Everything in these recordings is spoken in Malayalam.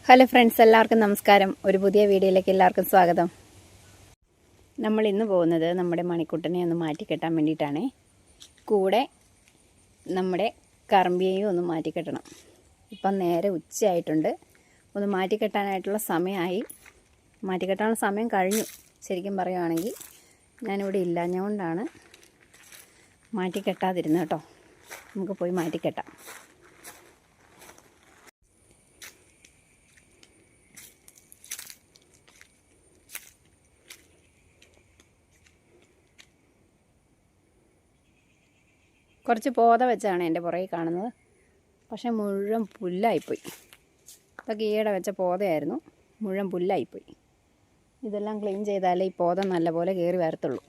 ഹലോ ഫ്രണ്ട്സ്, എല്ലാവർക്കും നമസ്കാരം. ഒരു പുതിയ വീഡിയോയിലേക്ക് എല്ലാവർക്കും സ്വാഗതം. നമ്മൾ ഇന്ന് പോകുന്നത് നമ്മുടെ മണിക്കുട്ടനെ ഒന്ന് മാറ്റിക്കെട്ടാൻ വേണ്ടിയിട്ടാണ്. കൂടെ നമ്മുടെ കറമ്പിയെയും ഒന്ന് മാറ്റിക്കെട്ടണം. ഇപ്പം നേരെ ഉച്ചയായിട്ടുണ്ട്. ഒന്ന് മാറ്റിക്കെട്ടാനായിട്ടുള്ള സമയമായി. മാറ്റിക്കെട്ടാനുള്ള സമയം കഴിഞ്ഞു. ശരിക്കും പറയുകയാണെങ്കിൽ ഞാനിവിടെ ഇല്ലാഞ്ഞുകൊണ്ടാണ് മാറ്റിക്കെട്ടാതിരുന്നത് കേട്ടോ. നമുക്ക് പോയി മാറ്റിക്കെട്ടാം. കുറച്ച് പോത വെച്ചാണ് എൻ്റെ പുറകെ കാണുന്നത്. പക്ഷേ മുഴുവൻ പുല്ലായിപ്പോയി. ഇതൊക്കെ ഈയിടെ വെച്ച പോതയായിരുന്നു. മുഴുവൻ പുല്ലായിപ്പോയി. ഇതെല്ലാം ക്ലീൻ ചെയ്താലേ ഈ പോത നല്ലപോലെ കയറി വരത്തുള്ളൂ.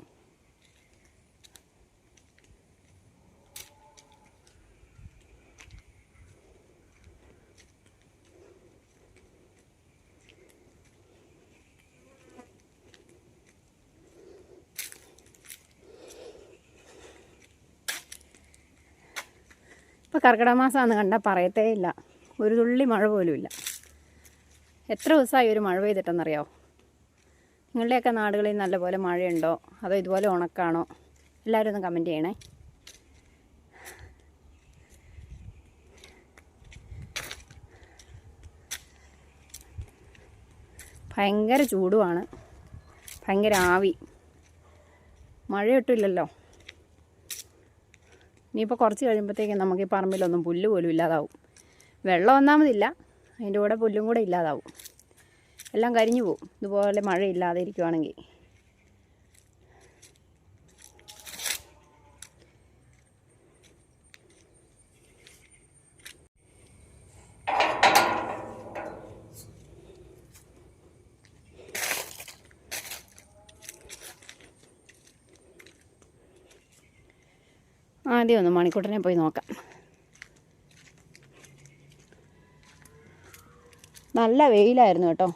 ഇപ്പോൾ കർക്കിടക മാസമാണെന്ന് കണ്ടാൽ പറയത്തേ ഇല്ല. ഒരു തുള്ളി മഴ പോലുമില്ല. എത്ര ദിവസമായി ഒരു മഴ പെയ്തിട്ടെന്നറിയാമോ? നിങ്ങളുടെയൊക്കെ നാടുകളിൽ നല്ലപോലെ മഴയുണ്ടോ അതോ ഇതുപോലെ ഉണക്കാണോ? എല്ലാവരും ഒന്ന് കമൻറ്റ് ചെയ്യണേ. ഭയങ്കര ചൂടുമാണ്, ഭയങ്കര ആവി. മഴയൊട്ടുമില്ലല്ലോ. ഇനിയിപ്പോൾ കുറച്ച് കഴിയുമ്പോഴത്തേക്കും നമുക്ക് ഈ പറമ്പിലൊന്നും പുല്ല് പോലും ഇല്ലാതാവും. വെള്ളം ഒന്നാമതില്ല, അതിൻ്റെ കൂടെ പുല്ലും കൂടെ ഇല്ലാതാവും. എല്ലാം കരിഞ്ഞു പോവും ഇതുപോലെ മഴയില്ലാതെ ഇരിക്കുവാണെങ്കിൽ. ആദ്യം ഒന്ന് മണിക്കുട്ടനെ പോയി നോക്കാം. നല്ല വെയിലായിരുന്നു കേട്ടോ.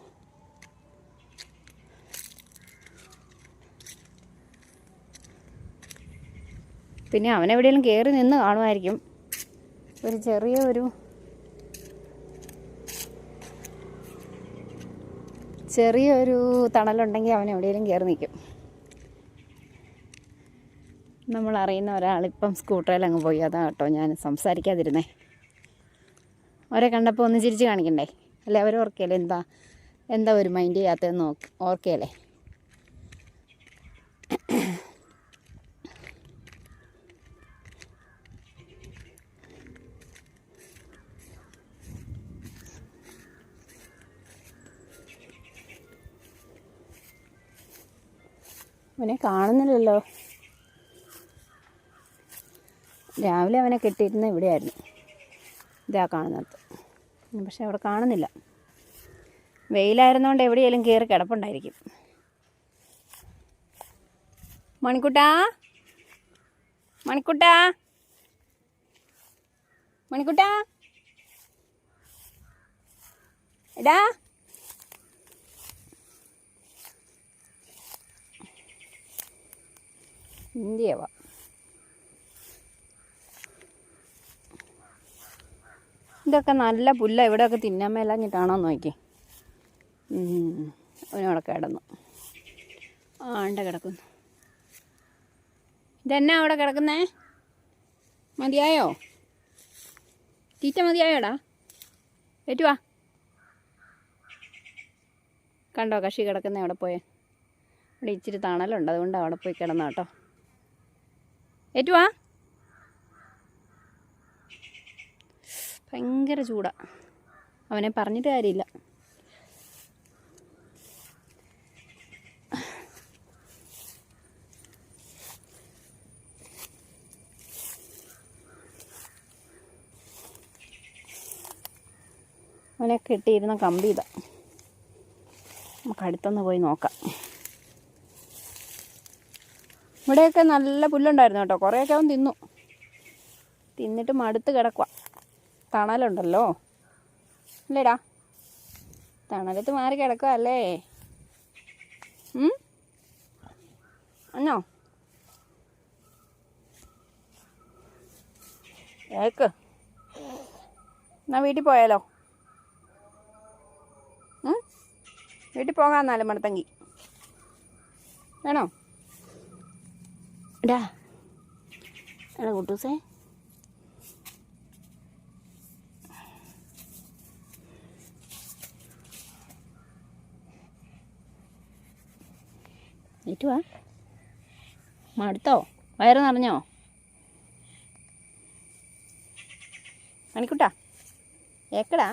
പിന്നെ അവനെവിടെയെങ്കിലും കയറി നിന്ന് കാണുമായിരിക്കും. ഒരു ചെറിയൊരു തണലുണ്ടെങ്കിൽ അവൻ എവിടെയെങ്കിലും കയറി നിൽക്കും. നമ്മളറിയുന്ന ഒരാളിപ്പം സ്കൂട്ടറിൽ അങ്ങ് പോയി. അതാ കേട്ടോ ഞാൻ സംസാരിക്കാതിരുന്നേ. അവരെ കണ്ടപ്പോൾ ഒന്ന് ചിരിച്ച് കാണിക്കണ്ടേ? അല്ലേ അവർ ഓർക്കല്ലേ എന്താ ഒരു മൈൻഡ് ചെയ്യാത്തതെന്ന് ഓർക്കല്ലേ? അവനെ കാണുന്നില്ലല്ലോ. രാവിലെ അവനെ കെട്ടിയിരുന്ന ഇവിടെയായിരുന്നു, ഇതാ കാണുന്നത്. പക്ഷെ അവിടെ കാണുന്നില്ല. വെയിലായിരുന്നോണ്ട് എവിടെയെങ്കിലും കയറി കിടപ്പുണ്ടായിരിക്കും. മണിക്കുട്ടാ, മണിക്കുട്ടാ, മണിക്കുട്ടാ, എടാ, ഇന്ത്യവാ. ഇതൊക്കെ നല്ല പുല്ല. ഇവിടെയൊക്കെ തിന്നാൻ മേലാഞ്ഞിട്ടാണോ നോക്കി. അവനവിടെ കിടന്നു. ആണ്ട കിടക്കുന്നു. ഇതെന്നാ അവിടെ കിടക്കുന്നേ? മതിയായോ? തീറ്റ മതിയായോടാ? ഏറ്റുവാ. കണ്ടോ കക്ഷി കിടക്കുന്ന? അവിടെ പോയേ. ഇവിടെ ഇച്ചിരി തണലുണ്ട്, അതുകൊണ്ട് അവിടെ പോയി കിടന്ന കേട്ടോ. ഏറ്റുവാ. ഭയങ്കര ചൂടാ. അവനെ പറഞ്ഞിട്ട് കാര്യമില്ല. അവനെ കെട്ടിയിരുന്ന കമ്പി ഇതാ. നമുക്ക് അടുത്തൊന്ന് പോയി നോക്കാം. ഇവിടെയൊക്കെ നല്ല പുല്ലുണ്ടായിരുന്നു കേട്ടോ. കുറേയൊക്കെ അവൻ തിന്നിട്ട് മടുത്ത് കിടക്കുക. തണലുണ്ടല്ലോ അല്ലേടാ? തണലത്ത് മാറി കിടക്കുക അല്ലേ? അന്നോ ഏക്ക് എന്നാ വീട്ടിൽ പോയാലോ? വീട്ടിൽ പോകാം. എന്നാലും മണത്തങ്കി വേണോ? എടാ എടാ കുട്ടൂസേ, ഏറ്റുവാ. മടുത്തോ? വയറ് നിറഞ്ഞോ? മണിക്കുട്ടാ ഏക്കടാ.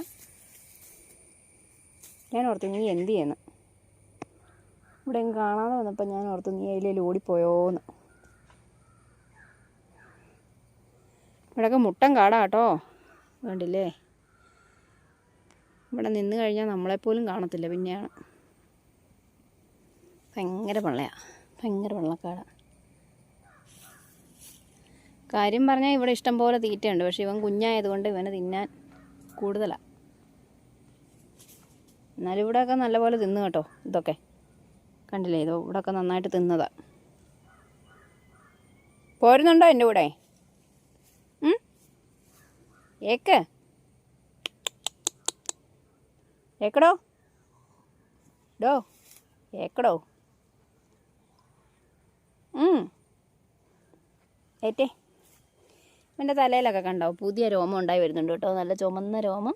ഞാൻ ഓർത്തു നീ എന്ത് ചെയ്യുന്നു. ഇവിടെ എങ്ങും കാണാതെ വന്നപ്പോൾ ഞാൻ ഓർത്തു നീ അതിലേൽ ഓടിപ്പോയോന്ന്. ഇവിടെയൊക്കെ മുട്ടൻ കാടാ കേട്ടോ, വേണ്ടില്ലേ. ഇവിടെ നിന്ന് കഴിഞ്ഞാൽ നമ്മളെപ്പോലും കാണത്തില്ല. പിന്നെയാണ് ഭയങ്കര വെള്ളയാണ്, ഭയങ്കര വെള്ളക്കാടാണ്. കാര്യം പറഞ്ഞാൽ ഇവിടെ ഇഷ്ടം പോലെ തീറ്റയുണ്ട്. പക്ഷെ ഇവൻ കുഞ്ഞായതുകൊണ്ട് ഇവന് തിന്നാൻ കൂടുതലാണ്. എന്നാലും ഇവിടെയൊക്കെ നല്ലപോലെ തിന്നു കേട്ടോ. ഇതൊക്കെ കണ്ടില്ലേ, ഇത് ഇവിടെയൊക്കെ നന്നായിട്ട് തിന്നതാണ്. പോരുന്നുണ്ടോ എൻ്റെ കൂടെ? ഏക്ക് ഏക്കടോ, ഡോ ഏക്കടോ. ഏറ്റേ. എൻ്റെ തലയിലൊക്കെ കണ്ടോ പുതിയ രോമം ഉണ്ടായി വരുന്നുണ്ട് കേട്ടോ. നല്ല ചുമന്ന രോമം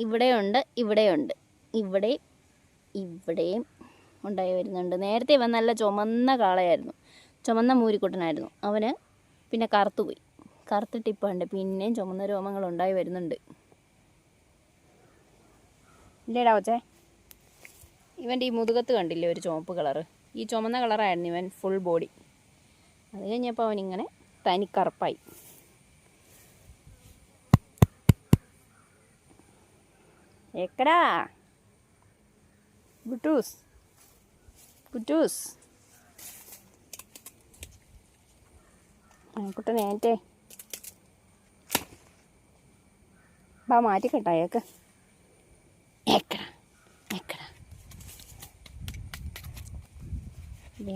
ഇവിടെയുണ്ട്, ഇവിടെയുണ്ട്, ഇവിടെയും ഉണ്ടായി വരുന്നുണ്ട്. നേരത്തെ ഇവൻ നല്ല ചുമന്ന കാളയായിരുന്നു, ചുമന്ന മൂരിക്കുട്ടനായിരുന്നു. അവന് പിന്നെ കറുത്തുപോയി. കറുത്തിട്ടിപ്പുണ്ട്, പിന്നെയും ചുമന്ന രോമങ്ങൾ ഉണ്ടായി വരുന്നുണ്ട്. ഇല്ലേടാ കൊച്ചേ? ഇവൻ്റെ ഈ മുതുകത്ത് കണ്ടില്ലേ ഒരു ചുവപ്പ് കളറ്? ഈ ചുമന്ന കളറായിരുന്നു ഇവൻ ഫുൾ ബോഡി. അത് കഴിഞ്ഞപ്പോൾ അവനിങ്ങനെ തനിക്കറുപ്പായി. ഏക്കടാ കുട്ടൂസ്, കുട്ടൂസ് കുട്ടനേറ്റേ. ബാ മാറ്റിക്കെട്ടാ ഏക്ക്. ഏക്കടാ ഏക്കടാ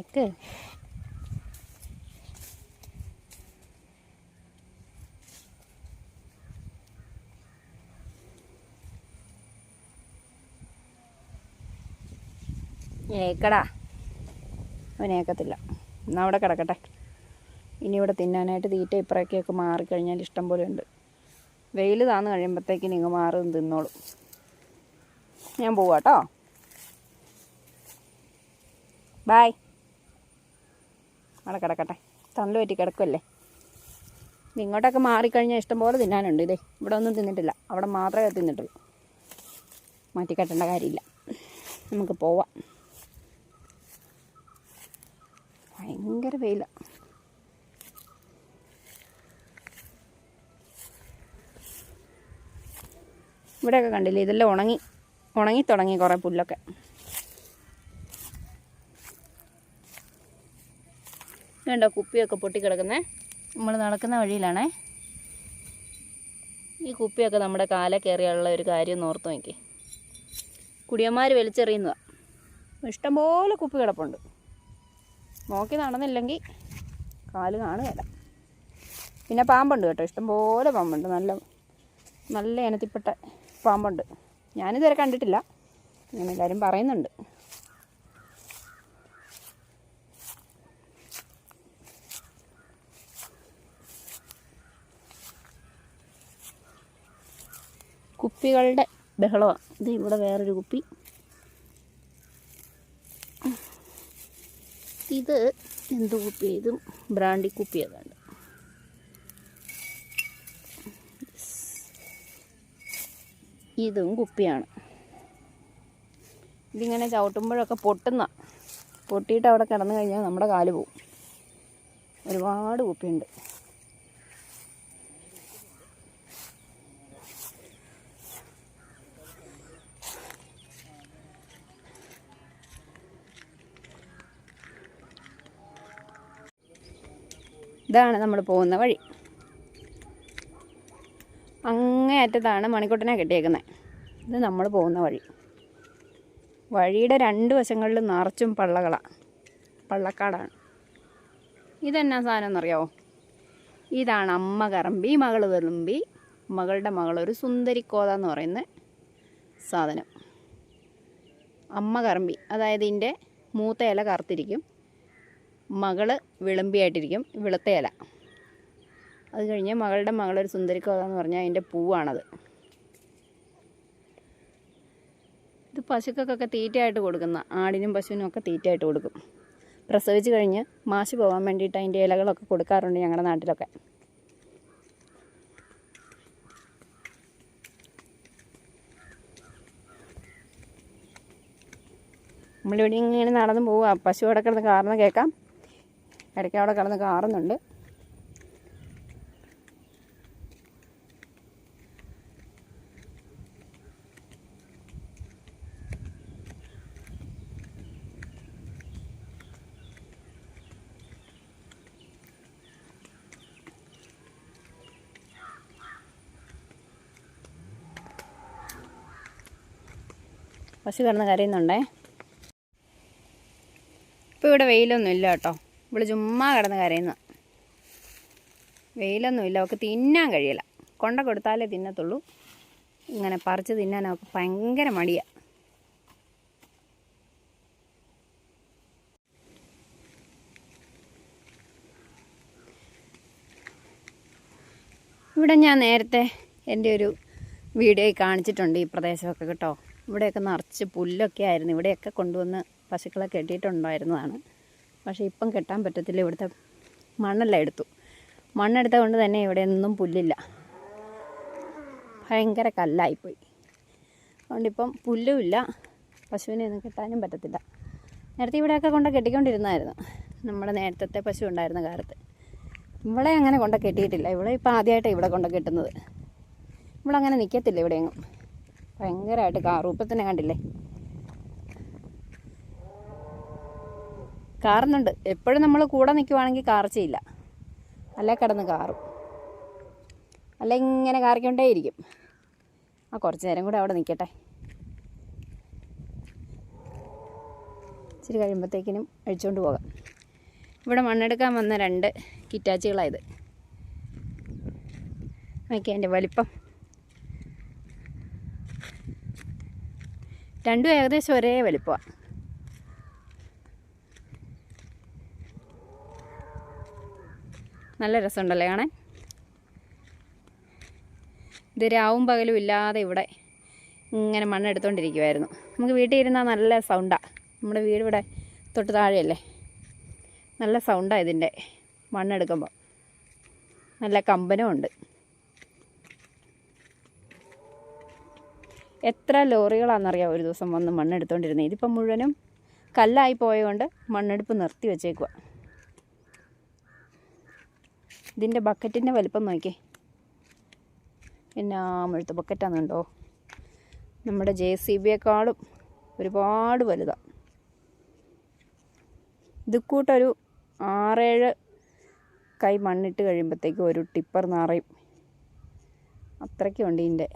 ഏക്ക്. ഏക്കടാ. അവനേക്കത്തില്ല. എന്നാൽ അവിടെ കിടക്കട്ടെ. ഇനി ഇവിടെ തിന്നാനായിട്ട് തീറ്റ ഇപ്പറേക്കൊക്കെ മാറിക്കഴിഞ്ഞാൽ ഇഷ്ടം പോലെ ഉണ്ട്. വെയിൽ താന്ന് കഴിയുമ്പോഴത്തേക്ക് നിങ്ങൾ മാറി തിന്നോളും. ഞാൻ പോവാം കേട്ടോ. ബായ്. അവിടെ കിടക്കട്ടെ, തണല് പറ്റി കിടക്കുമല്ലേ. ഇങ്ങോട്ടൊക്കെ മാറിക്കഴിഞ്ഞാൽ ഇഷ്ടം പോലെ തിന്നാനുണ്ട്. ഇതേ ഇവിടെ ഒന്നും തിന്നിട്ടില്ല, അവിടെ മാത്രമേ തിന്നിട്ടുള്ളൂ. മാറ്റിക്കെട്ടേണ്ട കാര്യമില്ല, നമുക്ക് പോവാം. ഭയങ്കര വെയിലാണ്. ഇവിടെയൊക്കെ കണ്ടില്ലേ, ഇതെല്ലാം ഉണങ്ങി തുടങ്ങി കുറേ പുല്ലൊക്കെ. വേണ്ടോ കുപ്പിയൊക്കെ പൊട്ടിക്കിടക്കുന്നേ. നമ്മൾ നടക്കുന്ന വഴിയിലാണേ. ഈ കുപ്പിയൊക്കെ നമ്മുടെ കാല കയറിയുള്ള ഒരു കാര്യം ഓർത്ത് നോക്കി. കുടിയന്മാർ വലിച്ചെറിയുന്നതാണ്. ഇഷ്ടംപോലെ കുപ്പി കിടപ്പുണ്ട്. നോക്കി നടന്നില്ലെങ്കിൽ കാല് കാണുകയില്ല. പിന്നെ പാമ്പുണ്ട് കേട്ടോ, ഇഷ്ടംപോലെ പാമ്പുണ്ട്. നല്ല ഇനത്തിൽപ്പെട്ട പാമ്പുണ്ട്. ഞാനിതുവരെ കണ്ടിട്ടില്ല, അങ്ങനെ എല്ലാവരും പറയുന്നുണ്ട്. കുപ്പികളുടെ ബഹളമാണ്. ഇത് ഇവിടെ വേറൊരു കുപ്പി. ഇത് എന്ത് കുപ്പി? ഇതും ബ്രാൻഡി കുപ്പി. ഏതാണ്ട് ഇതും കുപ്പിയാണ്. ഇതിങ്ങനെ ചവിട്ടുമ്പോഴൊക്കെ പൊട്ടിയിട്ട് അവിടെ കിടന്നു കഴിഞ്ഞാൽ നമ്മുടെ കാല് പോവും. ഒരുപാട് കുപ്പിയുണ്ട്. ഇതാണ് നമ്മൾ പോകുന്ന വഴി. അങ്ങേ അറ്റത്താണ് മണിക്കുട്ടനെ കെട്ടിയേക്കുന്നത്. ഇത് നമ്മൾ പോകുന്ന വഴി. വഴിയുടെ രണ്ട് വശങ്ങളിലും നിറച്ചും പള്ളക്കാടാണ്. ഇതെന്നാ സാധനം എന്നറിയാമോ? ഇതാണ് അമ്മ കറമ്പി മകൾ വെറുമ്പി മകളുടെ മകളൊരു സുന്ദരിക്കോത എന്ന് പറയുന്ന സാധനം. അമ്മ കറമ്പി, അതായത് ഇതിൻ്റെ മൂത്ത ഇല കറുത്തിരിക്കും, മകള് വിളമ്പിയായിട്ടിരിക്കും, വെളുത്ത ഇല. അത് കഴിഞ്ഞ് മകളൊരു സുന്ദരിക്കോത എന്ന് പറഞ്ഞാൽ അതിൻ്റെ പൂവാണത്. ഇത് പശുക്കൾക്കൊക്കെ തീറ്റയായിട്ട് കൊടുക്കുന്ന, ആടിനും പശുവിനും ഒക്കെ തീറ്റയായിട്ട് കൊടുക്കും. പ്രസവിച്ച് കഴിഞ്ഞ് മാശ് പോകാൻ വേണ്ടിയിട്ട് അതിൻ്റെ ഇലകളൊക്കെ കൊടുക്കാറുണ്ട് ഞങ്ങളുടെ നാട്ടിലൊക്കെ. നമ്മളിവിടെ ഇങ്ങനെ നടന്ന് പോവുക. പശു അവിടെ കിടന്ന് കാറുന്ന കേൾക്കാം, ഇടയ്ക്ക് അവിടെ കിടന്ന് കാറുന്നുണ്ട്. പശു കിടന്ന് കരയുന്നുണ്ടേ. ഇപ്പോൾ ഇവിടെ വെയിലൊന്നും ഇല്ല കേട്ടോ, ഇവിടെ ചുമ്മാ കിടന്ന് കരയുന്ന. വെയിലൊന്നുമില്ല, അവൾക്ക് തിന്നാൻ കഴിയില്ല. കൊണ്ട കൊടുത്താലേ തിന്നത്തുള്ളൂ. ഇങ്ങനെ പറിച്ച് തിന്നാൻ അവൾക്ക് ഭയങ്കര മടിയാണ്. ഇവിടെ ഞാൻ നേരത്തെ എൻ്റെ ഒരു വീഡിയോയിൽ കാണിച്ചിട്ടുണ്ട് ഈ പ്രദേശമൊക്കെ കേട്ടോ. ഇവിടെയൊക്കെ നിറച്ച് പുല്ലൊക്കെ ആയിരുന്നു. ഇവിടെയൊക്കെ കൊണ്ടുവന്ന് പശുക്കളെ കെട്ടിയിട്ടുണ്ടായിരുന്നതാണ്. പക്ഷേ ഇപ്പം കെട്ടാൻ പറ്റത്തില്ല, ഇവിടുത്തെ മണ്ണെല്ലാം എടുത്തു. മണ്ണെടുത്ത കൊണ്ട് തന്നെ ഇവിടെ ഒന്നും പുല്ലില്ല, ഭയങ്കര കല്ലായിപ്പോയി. അതുകൊണ്ടിപ്പം പുല്ലുമില്ല, പശുവിനെ ഒന്നും കെട്ടാനും പറ്റത്തില്ല. നേരത്തെ ഇവിടെയൊക്കെ കൊണ്ട് കെട്ടിക്കൊണ്ടിരുന്നായിരുന്നു, നമ്മുടെ നേരത്തെ പശു ഉണ്ടായിരുന്ന കാലത്ത്. ഇവളെ അങ്ങനെ കൊണ്ട് കെട്ടിയിട്ടില്ല. ഇവളെ ഇപ്പം ആദ്യമായിട്ടാണ് ഇവിടെ കൊണ്ട് കെട്ടുന്നത്. ഇവളങ്ങനെ നിൽക്കത്തില്ല ഇവിടെയെങ്ങും, ഭയങ്കരമായിട്ട് കാറും. ഇപ്പം തന്നെ കണ്ടില്ലേ കാറുന്നുണ്ട്. എപ്പോഴും നമ്മൾ കൂടെ നിൽക്കുവാണെങ്കിൽ കാർച്ചയില്ല, അല്ലെ കിടന്ന് കാറും, അല്ല ഇങ്ങനെ കാറിക്കൊണ്ടേയിരിക്കും. കുറച്ച് നേരം കൂടെ അവിടെ നിൽക്കട്ടെ, ഇച്ചിരി കഴിയുമ്പോഴത്തേക്കിനും അഴിച്ചുകൊണ്ട് പോകാം. ഇവിടെ മണ്ണെടുക്കാൻ വന്ന 2 കിറ്റാച്ചികളായത്. നോക്കി അതിൻ്റെ വലിപ്പം, രണ്ടും ഏകദേശം ഒരേ വലിപ്പമാണ്. നല്ല രസമുണ്ടല്ലേ കാണാൻ. ഇത് രാവും പകലും ഇല്ലാതെ ഇവിടെ ഇങ്ങനെ മണ്ണെടുത്തോണ്ടിരിക്കുമായിരുന്നു. നമുക്ക് വീട്ടിൽ ഇരുന്നാൽ നല്ല സൗണ്ടാണ്. നമ്മുടെ വീട് ഇവിടെ തൊട്ട് താഴെയല്ലേ, നല്ല സൗണ്ടാണ് ഇതിൻ്റെ മണ്ണെടുക്കുമ്പോൾ. നല്ല കമ്പനും ഉണ്ട്. എത്ര ലോറികളാണെന്നറിയാം ഒരു ദിവസം വന്ന് മണ്ണെടുത്തോണ്ടിരുന്നത്. ഇതിപ്പം മുഴുവനും കല്ലായി പോയതുകൊണ്ട് മണ്ണെടുപ്പ് നിർത്തി വെച്ചേക്കുക. ഇതിൻ്റെ ബക്കറ്റിൻ്റെ വലിപ്പം നോക്കിയേ, എന്നാ മുഴുത്ത ബക്കറ്റാണെന്നുണ്ടോ. നമ്മുടെ JCBയെക്കാളും ഒരുപാട് വലുതാണ്. ഇത് കൂട്ടൊരു 6-7 കൈ മണ്ണിട്ട് കഴിയുമ്പോഴത്തേക്കും ഒരു ടിപ്പർ നിറയും. അത്രയ്ക്കുണ്ട് ഇതിൻ്റെ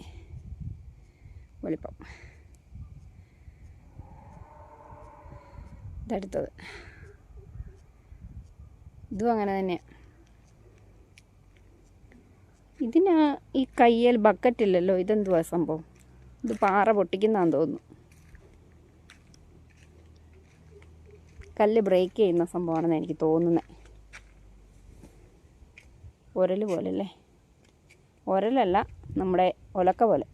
വലിപ്പം. ഇതടുത്തത് ഇതും അങ്ങനെ തന്നെയാണ്. ഇതിന് ഈ കയ്യിൽ ബക്കറ്റില്ലല്ലോ, ഇതെന്തുവാ സംഭവം? ഇത് പാറ പൊട്ടിക്കുന്നതാണെന്ന് തോന്നുന്നു. കല്ല് ബ്രേക്ക് ചെയ്യുന്ന സംഭവമാണെന്ന് എനിക്ക് തോന്നുന്നത്. ഉരൽ പോലല്ലേ, ഉരലല്ല, നമ്മുടെ ഒലക്ക പോലെ.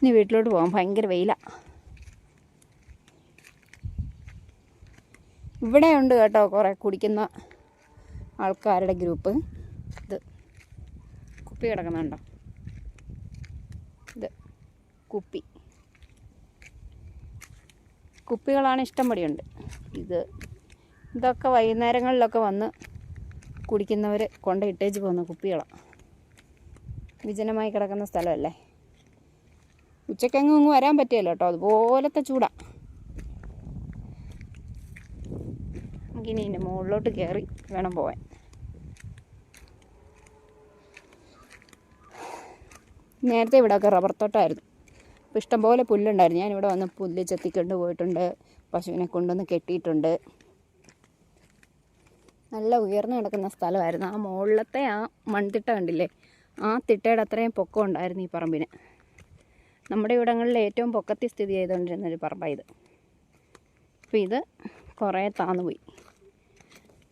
ഇനി വീട്ടിലോട്ട് പോകാം, ഭയങ്കര വെയിലാണ്. ഇവിടെ ഉണ്ട് കേട്ടോ കുറേ കുടിക്കുന്ന ആൾക്കാരുടെ ഗ്രൂപ്പ്. ഇത് കുപ്പി കിടക്കുന്നുണ്ടോ, ഇത് കുപ്പികളാണ് ഇഷ്ടംപടിയുണ്ട്. ഇതൊക്കെ വൈകുന്നേരങ്ങളിലൊക്കെ വന്ന് കുടിക്കുന്നവർ കൊണ്ടിട്ടേച്ച് പോകുന്ന കുപ്പികളാണ്. വിജനമായി കിടക്കുന്ന സ്ഥലമല്ലേ, ഉച്ചക്കെങ്ങും ഇങ്ങ് വരാൻ പറ്റിയല്ലോ കേട്ടോ, അതുപോലത്തെ ചൂടാ. നമുക്കിനി ഇതിൻ്റെ മുകളിലോട്ട് കയറി വേണം പോവാൻ. നേരത്തെ ഇവിടെയൊക്കെ റബ്ബർ തോട്ടമായിരുന്നു. അപ്പോൾ ഇഷ്ടംപോലെ പുല്ലുണ്ടായിരുന്നു. ഞാനിവിടെ വന്ന് പുല്ല് ചെത്തിക്കൊണ്ട് പോയിട്ടുണ്ട്, പശുവിനെ കൊണ്ടുവന്ന് കെട്ടിയിട്ടുണ്ട്. നല്ല ഉയർന്നു കിടക്കുന്ന സ്ഥലമായിരുന്നു. ആ മുകളിലത്തെ ആ മൺതിട്ട കണ്ടില്ലേ, ആ തിട്ടയുടെ അത്രയും പൊക്കം ഉണ്ടായിരുന്നു ഈ പറമ്പിന്. നമ്മുടെ ഇവിടങ്ങളിൽ ഏറ്റവും പൊക്കത്തിൽ സ്ഥിതി ചെയ്തുകൊണ്ടിരുന്നൊരു പറമ്പായത്. അപ്പോൾ ഇത് കുറേ താന്നു പോയി.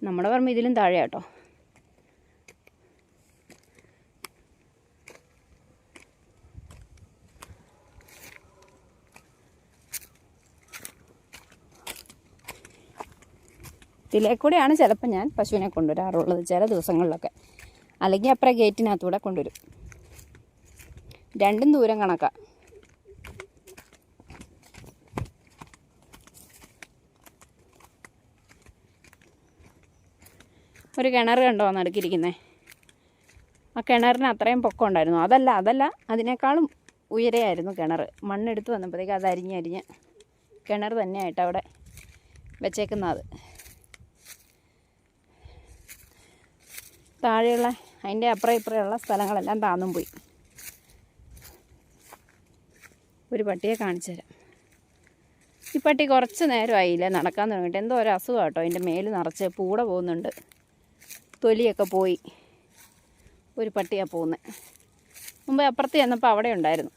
നമ്മുടെ പറമ്പ് ഇതിലും താഴെ കേട്ടോ. ഇതിലേക്കൂടെയാണ് ചിലപ്പോൾ ഞാൻ പശുവിനെ കൊണ്ടുവരാറുള്ളത് ചില ദിവസങ്ങളിലൊക്കെ. അല്ലെങ്കിൽ അപ്പുറം ഗേറ്റിനകത്തൂടെ കൊണ്ടുവരും. രണ്ടും ദൂരം കണക്കാം. ഒരു കിണർ കണ്ടോ നടുക്കിരിക്കുന്നേ, ആ കിണറിന് അത്രയും പൊക്കം ഉണ്ടായിരുന്നു. അതല്ല അതിനേക്കാളും ഉയരെയായിരുന്നു കിണർ. മണ്ണെടുത്ത് വന്നപ്പോഴത്തേക്ക് അത് അരിഞ്ഞ് കിണർ തന്നെയായിട്ട് അവിടെ വെച്ചേക്കുന്നത്. താഴെയുള്ള അതിൻ്റെ അപ്പുറം ഇപ്പുറമുള്ള സ്ഥലങ്ങളെല്ലാം താന്നും പോയി. ഒരു പട്ടിയെ കാണിച്ചു തരാം. ഈ പട്ടി കുറച്ച് നേരമായില്ല നടക്കാൻ തുടങ്ങിയിട്ട്. എന്തോ ഒരു അസുഖം കേട്ടോ. അതിൻ്റെ മേല് നിറച്ച് പൂട പോകുന്നുണ്ട്, തൊലിയൊക്കെ പോയി. ഒരു പട്ടിയാണ് പോകുന്നത്. മുമ്പ് അപ്പുറത്ത് ചെന്നപ്പോൾ അവിടെ ഉണ്ടായിരുന്നു.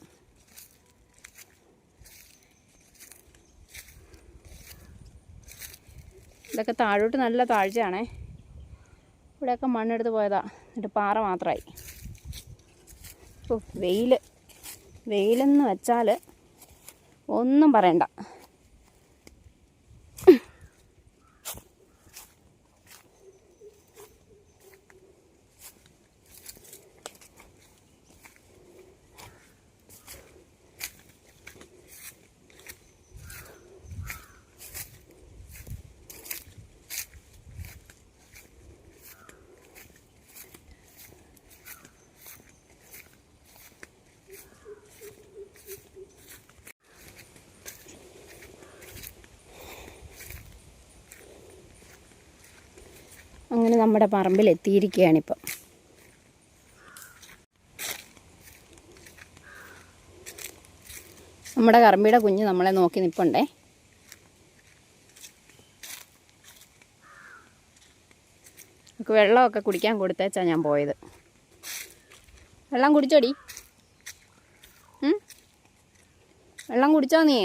ഇതൊക്കെ താഴോട്ട് നല്ല താഴ്ചയാണേ. ഇവിടെയൊക്കെ മണ്ണെടുത്ത് പോയതാ, എന്നിട്ട് പാറ മാത്രമായി. ഓ വെയിലെന്ന് വെച്ചാൽ ഒന്നും പറയണ്ട. അങ്ങനെ നമ്മുടെ പറമ്പിൽ എത്തിയിരിക്കുകയാണിപ്പം. നമ്മുടെ കറമ്പിയുടെ കുഞ്ഞ് നമ്മളെ നോക്കി നിൽപ്പുണ്ടേ. നമുക്ക് വെള്ളമൊക്കെ കുടിക്കാൻ കൊടുത്തേച്ചാണ് ഞാൻ പോയത്. വെള്ളം കുടിച്ചോടി? വെള്ളം കുടിച്ചോ? നീ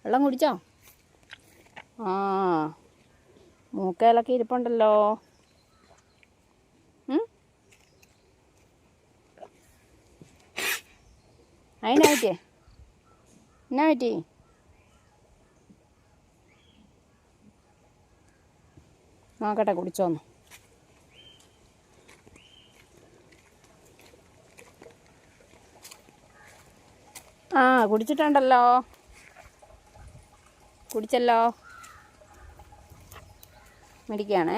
വെള്ളം കുടിച്ചോ? ആ, മൂക്കയിലൊക്കെ ഇരിപ്പുണ്ടല്ലോ. അതിനായിട്ടേ എന്നാ പറ്റി? നോക്കട്ടെ കുടിച്ചോന്ന്. ആ, കുടിച്ചിട്ടുണ്ടല്ലോ. കുടിച്ചല്ലോ. മേടിക്കുകയാണേ.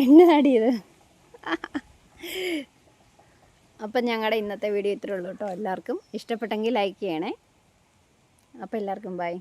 എന്നതാടി ഇത്? അപ്പം ഞങ്ങളുടെ ഇന്നത്തെ വീഡിയോ ഇത്രേ ഉള്ളൂ കേട്ടോ. എല്ലാവർക്കും ഇഷ്ടപ്പെട്ടെങ്കിൽ ലൈക്ക് ചെയ്യണേ. അപ്പോൾ എല്ലാവർക്കും ബൈ.